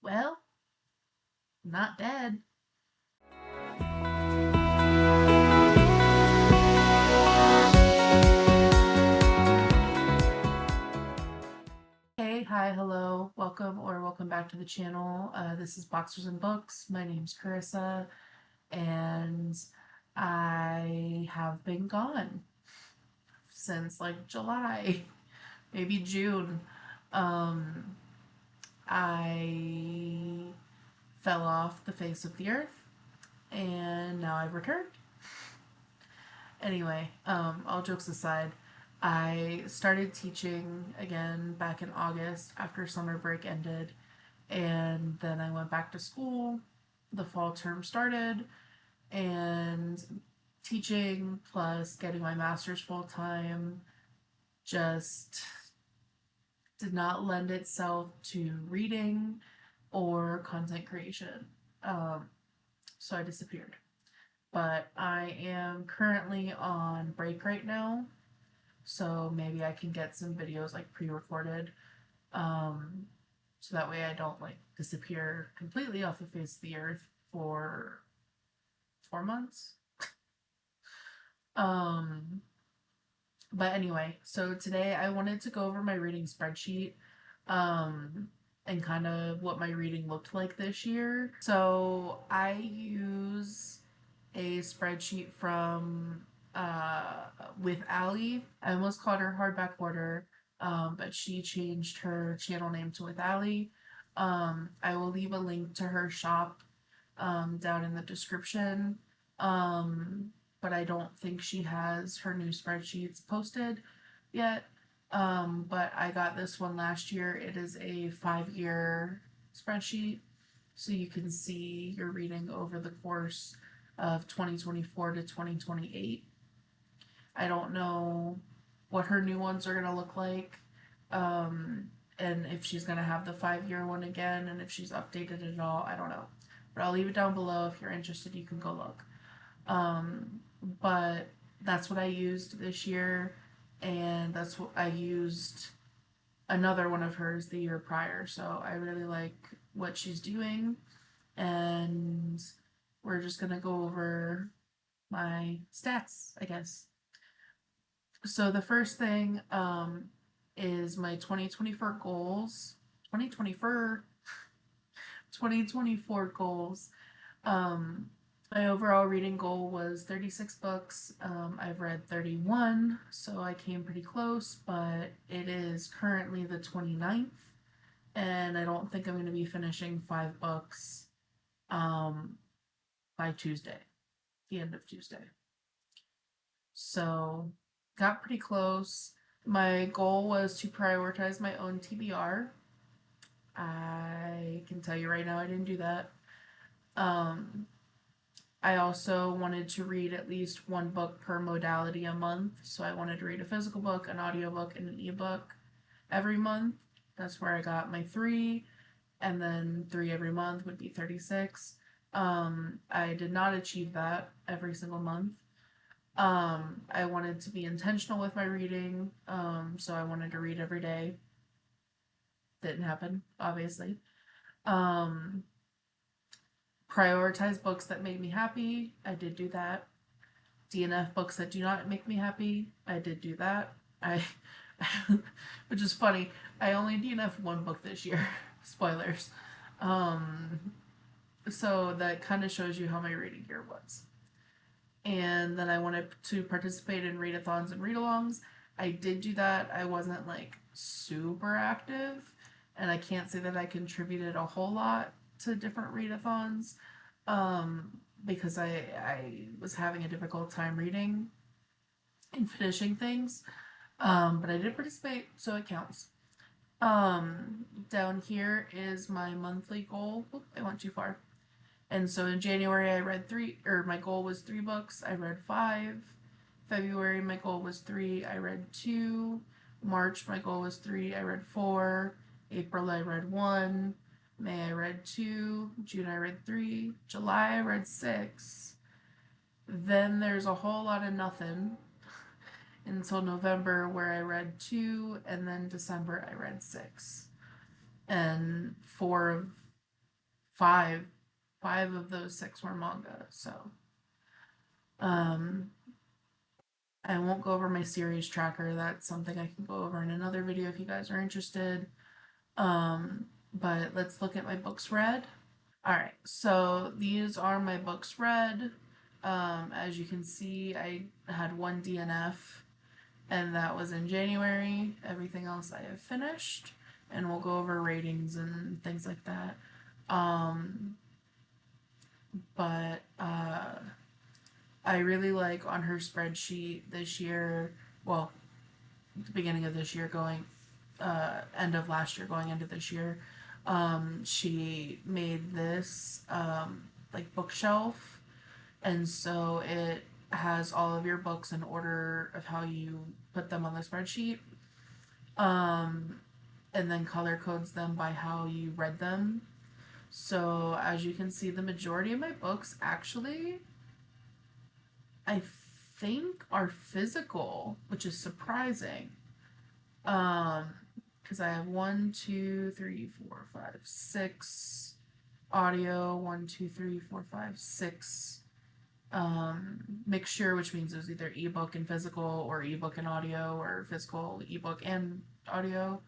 Well, not dead. Hey, hi, hello, welcome back to the channel. This is Boxers and Books. My name's Carissa, and I have been gone since like July, maybe June. Um, I fell off the face of the earth, and now I've returned. Anyway, all jokes aside, I started teaching again back in August after summer break ended, and then I went back to school. The fall term started, and teaching plus getting my master's full time just did not lend itself to reading or content creation. Um, so I disappeared. But I am currently on break right now, so maybe I can get some videos like pre-recorded, um, so that way I don't like disappear completely off the face of the earth for 4 months. Um, but anyway, so today I wanted to go over my reading spreadsheet, um, and kind of what my reading looked like this year. So I use a spreadsheet from with Allie. I almost called her Hardback Hoarder, but she changed her channel name to With Allie. I will leave a link to her shop down in the description. But I don't think she has her new spreadsheets posted yet. But I got this one last year. It is a 5-year spreadsheet, so you can see your reading over the course of 2024 to 2028. I don't know what her new ones are going to look like, um, and if she's going to have the 5-year one again, and if she's updated it at all. I don't know. But I'll leave it down below. If you're interested, you can go look. But that's what I used this year, and that's what I used another one of hers the year prior. So I really like what she's doing, and we're just gonna go over my stats, I guess. So the first thing is my 2024 goals. 2024 2024 goals. Um, my overall reading goal was 36 books. I've read 31, so I came pretty close, but it is currently the 29th, and I don't think I'm going to be finishing 5 books um, by Tuesday, the end of Tuesday. So, got pretty close. My goal was to prioritize my own TBR. I can tell you right now, I didn't do that. Um, I also wanted to read at least one book per modality a month. So I wanted to read a physical book, an audiobook, and an ebook every month. That's where I got my 3, and then 3 every month would be 36. I did not achieve that every single month. I wanted to be intentional with my reading, so I wanted to read every day. Didn't happen, obviously. Um, Prioritize books that made me happy. I did do that. DNF books that do not make me happy. I did do that. I, which is funny. I only DNF one book this year. Spoilers. Um, so that kind of shows you how my reading year was. And then I wanted to participate in readathons and read-alongs. I did do that. I wasn't like super active, and I can't say that I contributed a whole lot to different readathons, because I was having a difficult time reading and finishing things. But I did participate, so it counts. Down here is my monthly goal. Oop, I went too far. And so in January I read 3, or my goal was 3 books. I read 5. February my goal was 3. I read 2. March my goal was 3. I read 4. April I read 1. May I read 2. June I read 3. July I read 6. Then there's a whole lot of nothing until November, where I read 2, and then December I read 6. And 4 of five. Five of those six were manga. So, um, I won't go over my series tracker. That's something I can go over in another video if you guys are interested. But let's look at my books read. All right, so these are my books read. As you can see, I had one DNF, and that was in January. Everything else I have finished, and we'll go over ratings and things like that. Um, but I really like on her spreadsheet this year. Well, the beginning of this year, going end of last year, going into this year. She made this like bookshelf, and so it has all of your books in order of how you put them on the spreadsheet, um, and then color codes them by how you read them. So as you can see, the majority of my books actually, I think, are physical, which is surprising. Um, because I have one, two, three, four, five, six audio, one, two, three, four, five, six mixture, which means it was either ebook and physical or ebook and audio or physical ebook and audio.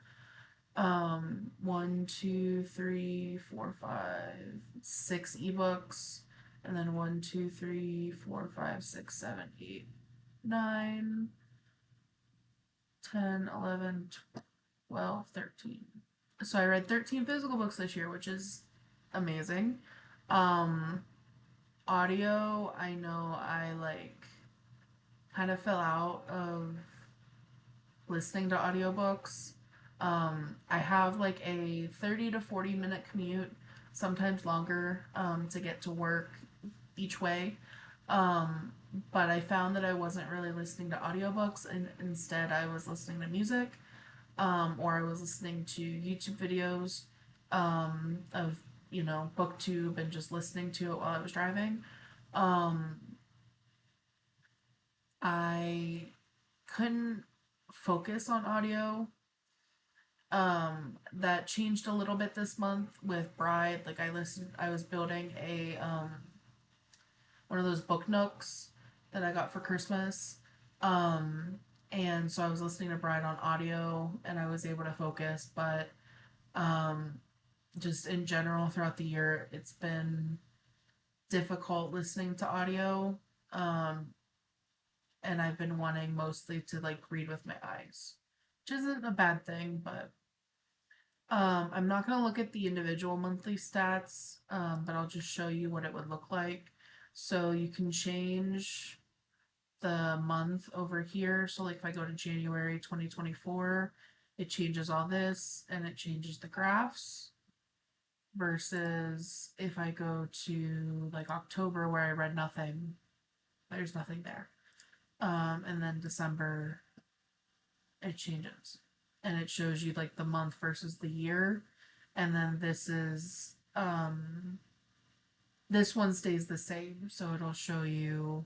One, two, three, four, five, six ebooks, and then one, two, three, four, five, six, seven, eight, 9, 10, 11, 12, 13. So I read 13 physical books this year, which is amazing. Um, audio, I know I like kind of fell out of listening to audiobooks. I have like a 30 to 40-minute commute, sometimes longer, to get to work each way. Um, but I found that I wasn't really listening to audiobooks, and instead I was listening to music, or I was listening to YouTube videos of, BookTube and just listening to it while I was driving. Um, I couldn't focus on audio. That changed a little bit this month with Bride. Like I was building a one of those book nooks that I got for Christmas. Um, and so I was listening to Bride on audio and I was able to focus, but um, just in general throughout the year, it's been difficult listening to audio. Um, and I've been wanting mostly to like read with my eyes, which isn't a bad thing, but I'm not going to look at the individual monthly stats, but I'll just show you what it would look like. So you can change the month over here. So like if I go to January 2024, it changes all this and it changes the graphs versus if I go to like October where I read nothing, there's nothing there. And then December, it changes and it shows you like the month versus the year. And then this one stays the same, so it'll show you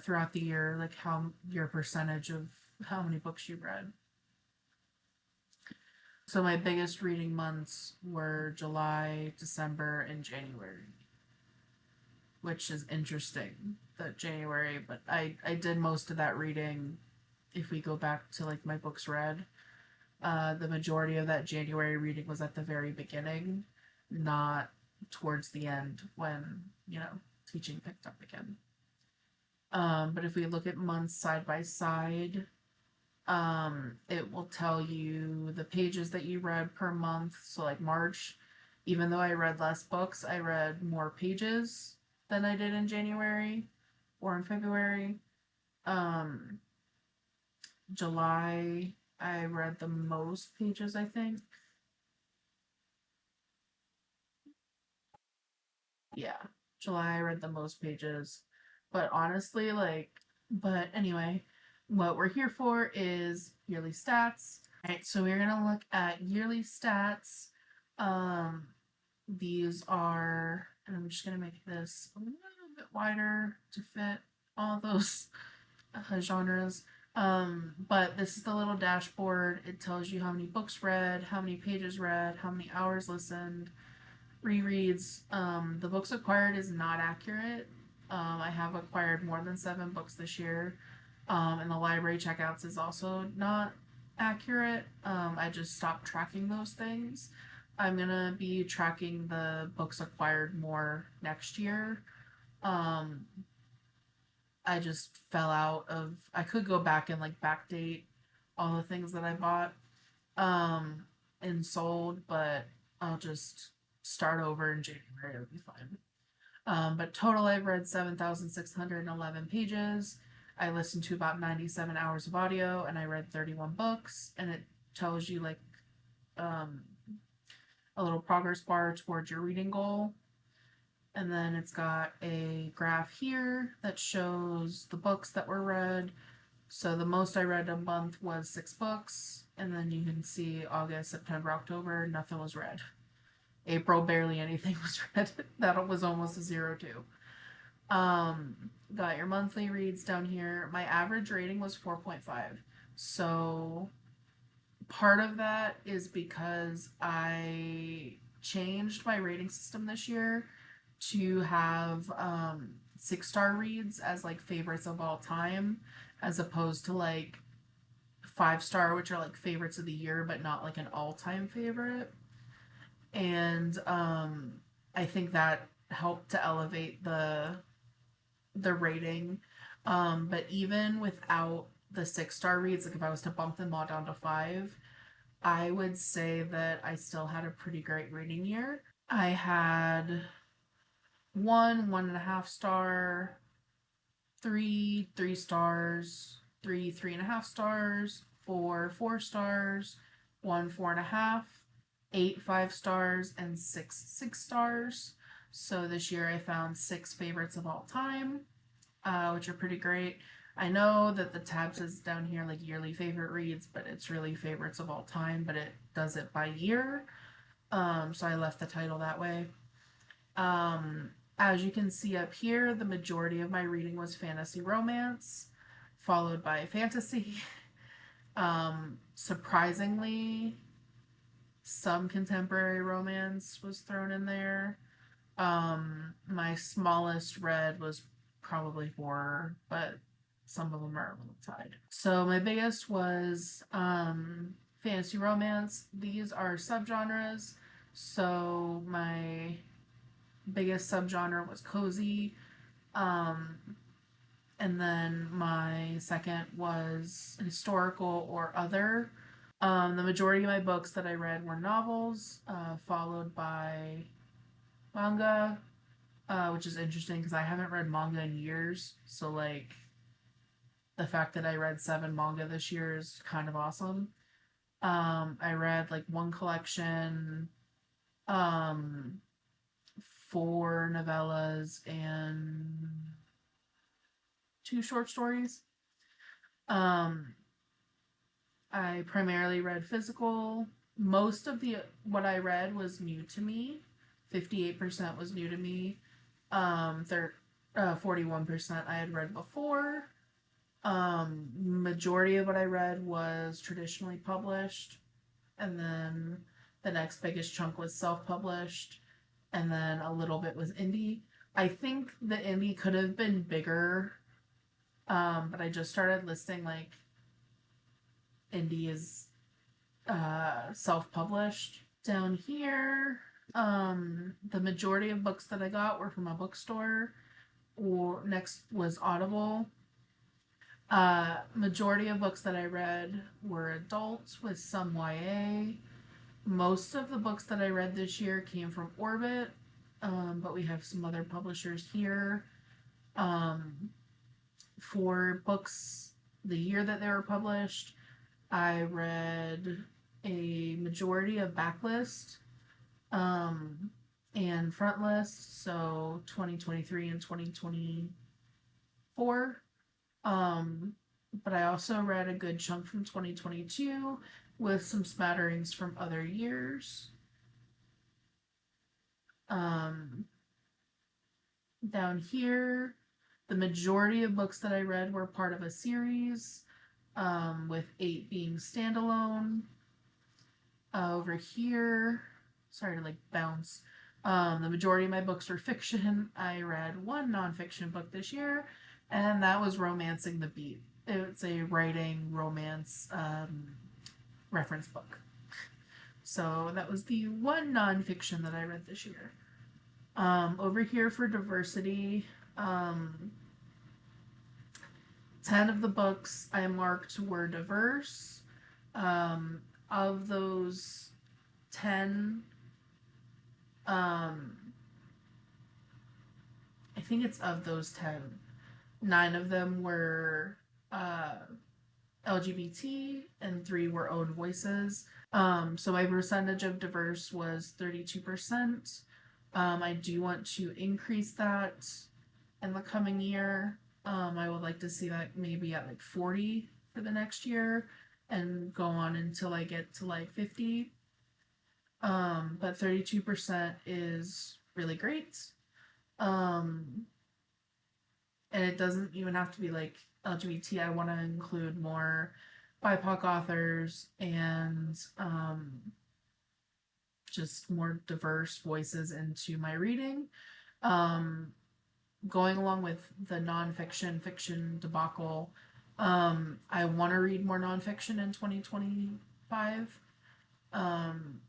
throughout the year like how your percentage of how many books you read. So my biggest reading months were July, December, and January, which is interesting that January, but I did most of that reading. If we go back to like my books read, the majority of that January reading was at the very beginning, not towards the end when, teaching picked up again. But if we look at months side by side, it will tell you the pages that you read per month. So like March, even though I read less books, I read more pages than I did in January or in February. Um, July, I read the most pages, I think. Yeah, July, I read the most pages. But honestly, but anyway, what we're here for is yearly stats. All right, so we're gonna look at yearly stats. Um, these are, and I'm just gonna make this a little bit wider to fit all those genres. But this is the little dashboard. It tells you how many books read, how many pages read, how many hours listened, rereads. The books acquired is not accurate. I have acquired more than 7 books this year. And the library checkouts is also not accurate. I just stopped tracking those things. I'm gonna be tracking the books acquired more next year. Um, I just fell out of. I could go back and like backdate all the things that I bought um, and sold, but I'll just start over in January. It'll be fine. But total, I've read 7,611 pages. I listened to about 97 hours of audio, and I read 31 books. And it tells you like um, a little progress bar towards your reading goal. And then it's got a graph here that shows the books that were read. So the most I read a month was 6 books, and then you can see August, September, October, nothing was read. April, barely anything was read. That was almost a 0 too. Got your monthly reads down here. My average rating was 4.5. So part of that is because I changed my rating system this year to have 6-star reads as like favorites of all time, as opposed to like 5-star, which are like favorites of the year, but not like an all-time favorite. And I think that helped to elevate the rating. But even without the 6-star reads, like if I was to bump them all down to 5, I would say that I still had a pretty great reading year. I had 1.5 star, 3 3 stars, 3 3.5 stars, 4 4 stars, 1 4.5, 8 5 stars, and 6 6 stars. So this year I found 6 favorites of all time, which are pretty great. I know that the tab says down here like yearly favorite reads, but it's really favorites of all time, but it does it by year. So I left the title that way. As you can see up here, the majority of my reading was fantasy romance, followed by fantasy. Surprisingly, some contemporary romance was thrown in there. My smallest read was probably horror, but some of them are a little tied. So my biggest was fantasy romance. These are subgenres. So my biggest subgenre was cozy. Um, and then my second was historical or other. The majority of my books that I read were novels, followed by manga, which is interesting because I haven't read manga in years. So, like, the fact that I read 7 manga this year is kind of awesome. I read like one collection, um, 4 novellas, and 2 short stories. Um, I primarily read physical. Most of the what I read was new to me. 58% was new to me. 41% I had read before. Majority of what I read was traditionally published, and then the next biggest chunk was self-published, and then a little bit was indie. I think the indie could have been bigger, but I just started listing like indie is self-published. Down here, the majority of books that I got were from a bookstore. Or next was Audible. Majority of books that I read were adults with some YA. Most of the books that I read this year came from Orbit, but we have some other publishers here. For books the year that they were published, I read a majority of Backlist um, and Frontlist, so 2023 and 2024. But I also read a good chunk from 2022 with some smatterings from other years. Um, Down here, the majority of books that I read were part of a series, with 8 being standalone. Over here, sorry to like bounce. The majority of my books were fiction. I read one nonfiction book this year, and that was Romancing the Beat. It's a writing romance reference book. So that was the one nonfiction that I read this year. Over here for diversity, 10 of the books I marked were diverse. Of those 10, um, I think it's of those 10, 9 of them were uh, LGBT and 3 were own voices. So my percentage of diverse was 32%. I do want to increase that in the coming year. I would like to see that maybe at like 40 for the next year and go on until I get to like 50. But 32% is really great. Um, and it doesn't even have to be like LGBT. I want to include more BIPOC authors and just more diverse voices into my reading. Um, Going along with the nonfiction fiction debacle, I want to read more nonfiction in 2025. Um,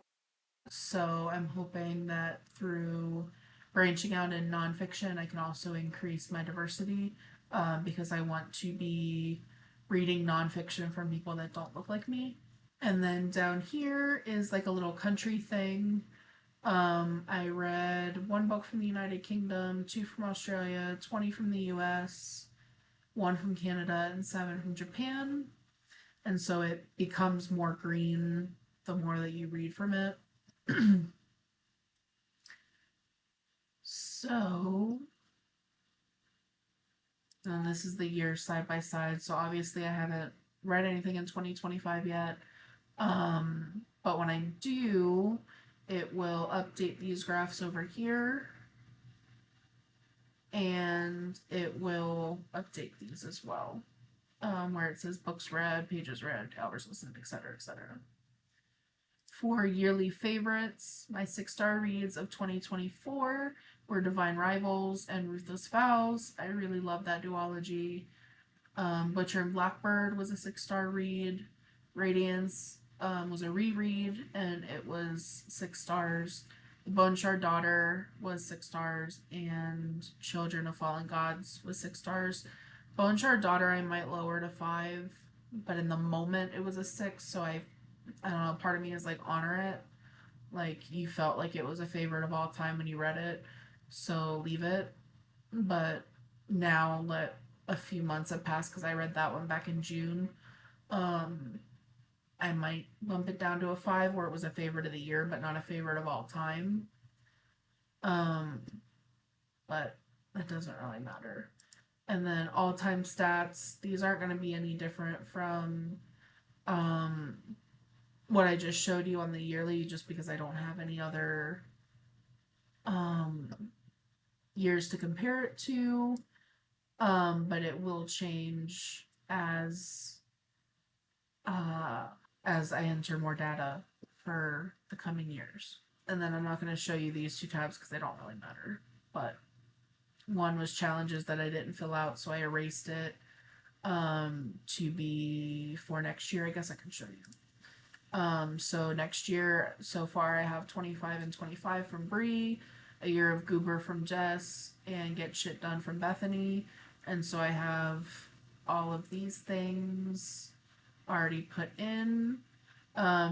so I'm hoping that through branching out in nonfiction, I can also increase my diversity because I want to be reading nonfiction from people that don't look like me. And then down here is like a little country thing. I read one book from the United Kingdom, two from Australia, 20 from the US, one from Canada, and 7 from Japan. And so it becomes more green the more that you read from it. So, and this is the year side by side. So obviously I haven't read anything in 2025 yet. But when I do, it will update these graphs over here. And it will update these as well. Where it says books read, pages read, hours listened, etc., etc. For yearly favorites, my 6-star reads of 2024 were Divine Rivals and Ruthless Vows. I really love that duology. Butcher and Blackbird was a 6-star read. Radiance was a reread, and it was 6 stars. The Bone Shard Daughter was 6 stars, and Children of Fallen Gods was 6 stars. Bone Shard Daughter I might lower to 5, but in the moment it was a 6, so I don't know, part of me is like, honor it. Like, you felt like it was a favorite of all time when you read it, so leave it. But now let a few months have passed because I read that one back in June. Um, I might bump it down to a 5 where it was a favorite of the year, but not a favorite of all time. Um, but that doesn't really matter. And then all time stats, these aren't going to be any different from um, what I just showed you on the yearly, just because I don't have any other um, years to compare it to. But it will change uh, as I enter more data for the coming years. And then I'm not going to show you these 2 tabs because they don't really matter. But one was challenges that I didn't fill out, so I erased it to be for next year. I guess I can show you. So next year, so far I have 25 and 25 from Bree, a year of Goober from Jess, and Get Shit Done from Bethany. And so I have all of these things already put in.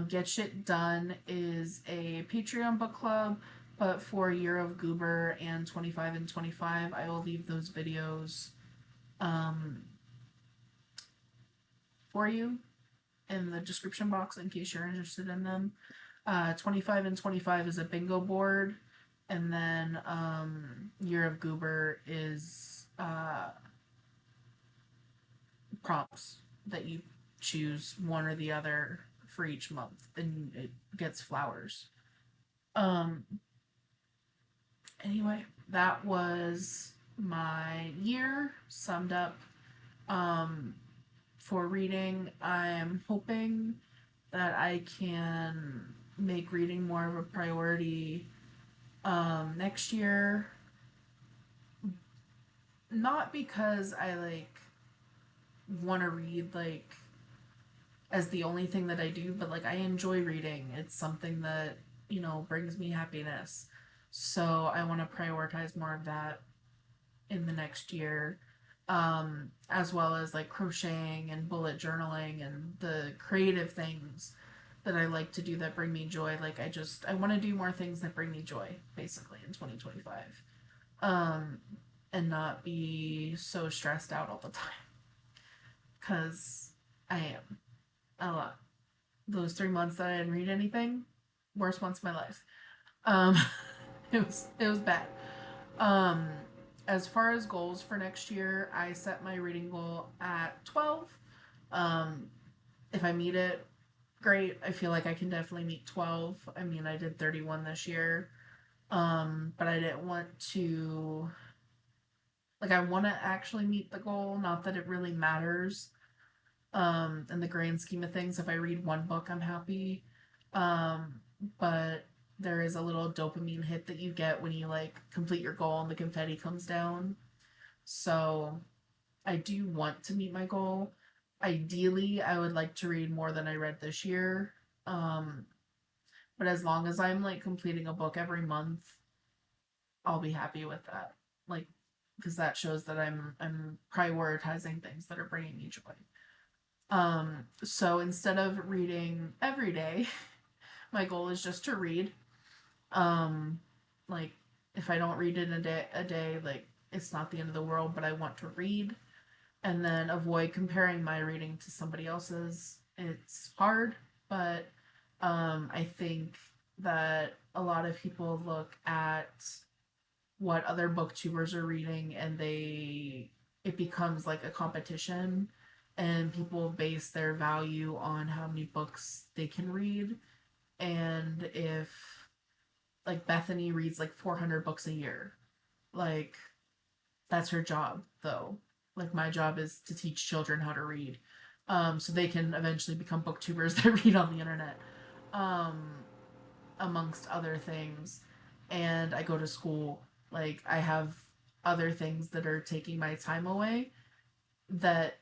Get Shit Done is a Patreon book club, but for Year of Goober and 25 and 25, I will leave those videos for you in the description box in case you're interested in them. 25 and 25 is a bingo board, and then Year of Goober is prompts that you choose one or the other for each month, and it gets flowers. Anyway, that was my year summed up. For reading, I'm hoping that I can make reading more of a priority Next year, not because I like want to read like as the only thing that I do, but like I enjoy reading. It's something that, brings me happiness. So I want to prioritize more of that in the next year. As well as like crocheting and bullet journaling and the creative things that I like to do that bring me joy. Like I want to do more things that bring me joy basically in 2025. Um, and not be so stressed out all the time cuz I am a lot. Those 3 months that I didn't read anything, worst months of my life. Um, it was bad. Um, as far as goals for next year, I set my reading goal at 12. Um, if I meet it, great. I feel like I can definitely meet 12. I mean, I did 31 this year. But I didn't want to like I want to actually meet the goal, not that it really matters. In the grand scheme of things, if I read one book, I'm happy. Um, but there is a little dopamine hit that you get when you like complete your goal and the confetti comes down. So I do want to meet my goal. Ideally, I would like to read more than I read this year. Um, but as long as I'm like completing a book every month, I'll be happy with that. Like, because that shows that I'm prioritizing things that are bringing me joy. So instead of reading every day, my goal is just to read. Um, like if I don't read in a day, like it's not the end of the world, but I want to read and then avoid comparing my reading to somebody else's. It's hard, but I think that a lot of people look at what other booktubers are reading and it becomes like a competition and people base their value on how many books they can read. And if like Bethany reads like 400 books a year, like that's her job though. Like my job is to teach children how to read, so they can eventually become booktubers that read on the internet, um, amongst other things. And I go to school. Like I have other things that are taking my time away that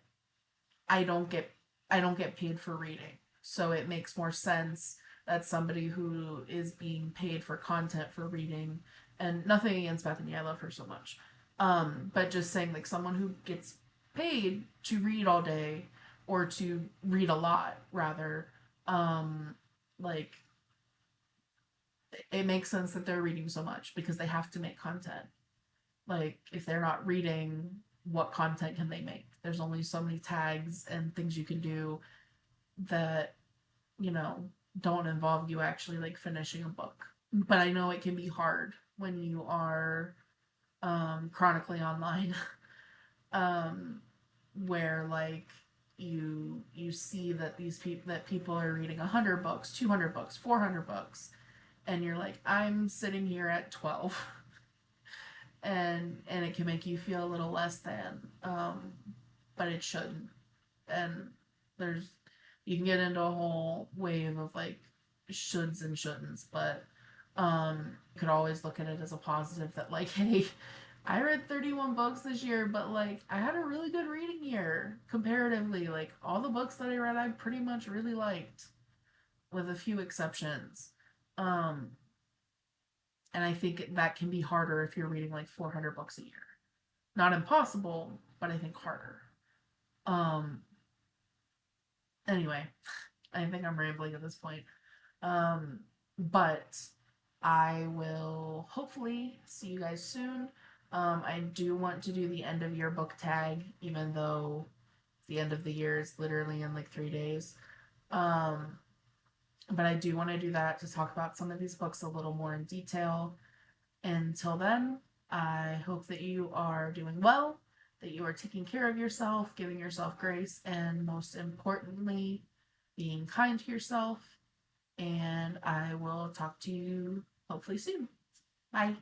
I don't get I don't get paid for reading. So it makes more sense that somebody who is being paid for content for reading, and nothing against Bethany, I love her so much. But just saying like someone who gets paid to read all day or to read a lot rather, um like it makes sense that they're reading so much because they have to make content. Like if they're not reading, what content can they make? There's only so many tags and things you can do that, you know, don't involve you actually like finishing a book. But I know it can be hard when you are chronically online. um where like you see that people are reading 100 books, 200 books, 400 books, and you're like, I'm sitting here at 12. And it can make you feel a little less than, but it shouldn't. And there's you can get into a whole wave of like shoulds and shouldn'ts, but you could always look at it as a positive that like, hey, I read 31 books this year, but like I had a really good reading year comparatively. Like all the books that I read I pretty much really liked with a few exceptions. um and I think that can be harder if you're reading like 400 books a year. Not impossible, but I think harder. Um, anyway, I think I'm rambling at this point. But I will hopefully see you guys soon. I do want to do the end of year book tag, even though the end of the year is literally in like 3 days. Um, but I do want to do that to talk about some of these books a little more in detail. Until then, I hope that you are doing well, that you are taking care of yourself, giving yourself grace, and most importantly, being kind to yourself. And I will talk to you hopefully soon. Bye.